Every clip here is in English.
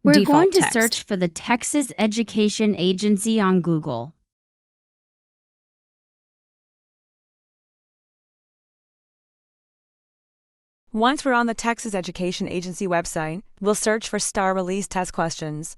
We're Default going to text. search for the Texas Education Agency on Google. Once we're on the Texas Education Agency website, we'll search for STAAR Release Test Questions.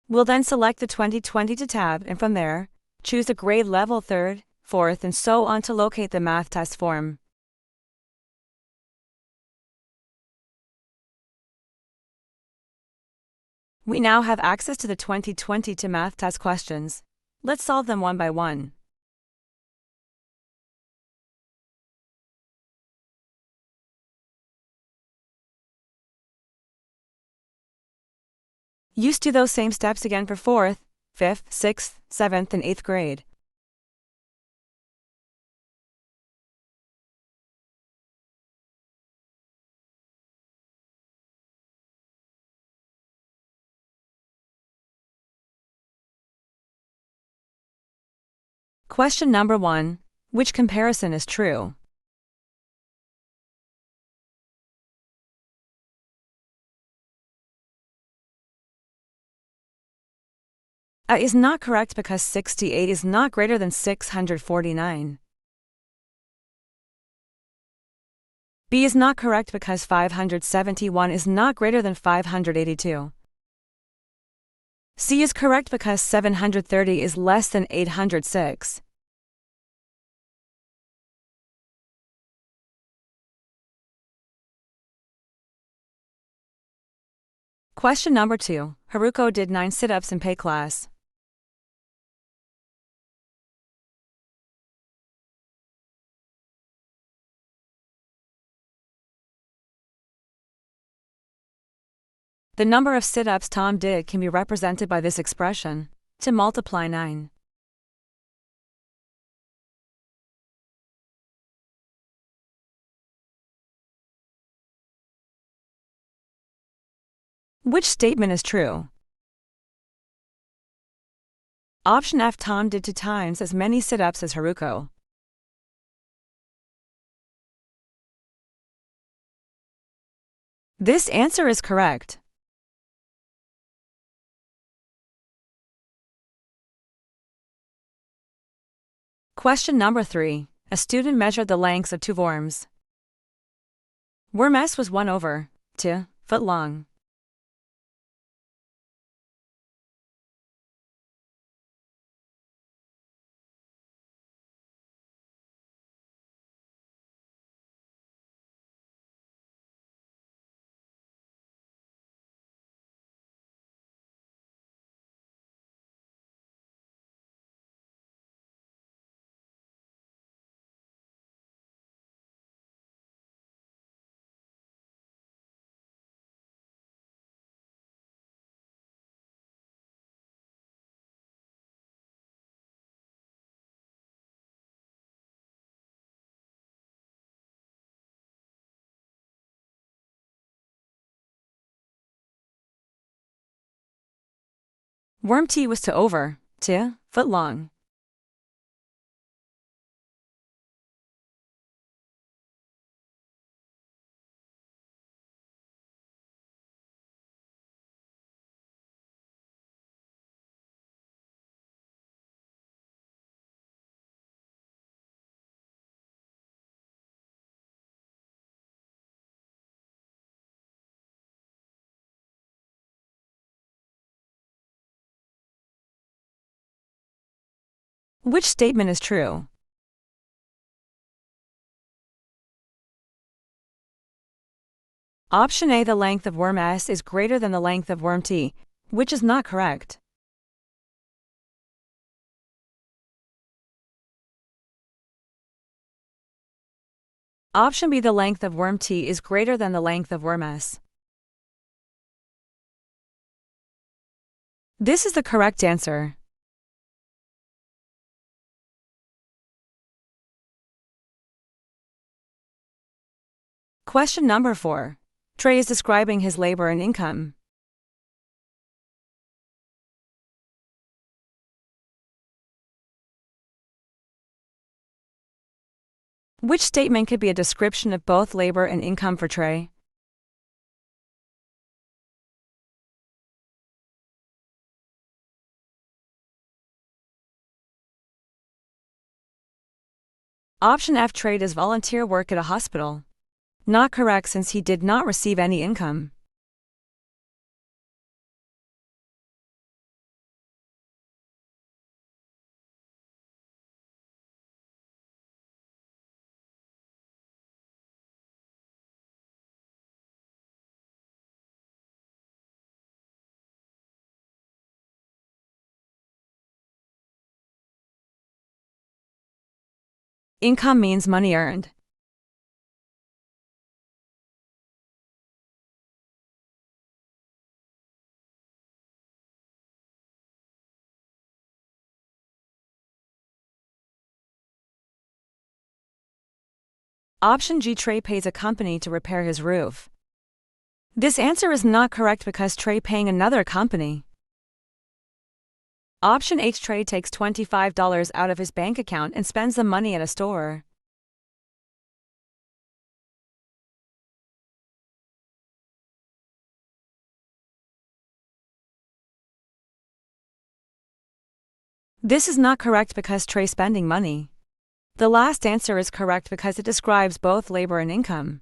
We'll then select the 2022 tab and from there, choose the grade level 3rd, 4th and so on to locate the math test form. We now have access to the 2022 math test questions. Let's solve them one by one. Use do those same steps again for 4th, 5th, 6th, 7th and 8th grade. Question number 1. Which comparison is true? A is not correct because 68 is not greater than 649. B is not correct because 571 is not greater than 582. C is correct because 730 is less than 806. Question number 2. Haruko did 9 sit-ups in PE class. The number of sit-ups Tom did can be represented by this expression, to multiply 9. Which statement is true? Option F. Tom did 2 times as many sit-ups as Haruko. This answer is correct. Question number 3. A student measured the lengths of 2 worms. Worm S was 1/2 foot long. Worm T was 2/2 foot long. Which statement is true? Option A. The length of worm S is greater than the length of worm T, which is not correct. Option B. The length of worm T is greater than the length of worm S. This is the correct answer. Question number 4. Trey is describing his labor and income. Which statement could be a description of both labor and income for Trey? Option F. Trey does volunteer work at a hospital. Not correct since he did not receive any income. Income means money earned. Option G. Trey pays a company to repair his roof. This answer is not correct because Trey paying another company. Option H. Trey takes $25 out of his bank account and spends the money at a store. This is not correct because Trey spending money. The last answer is correct because it describes both labor and income.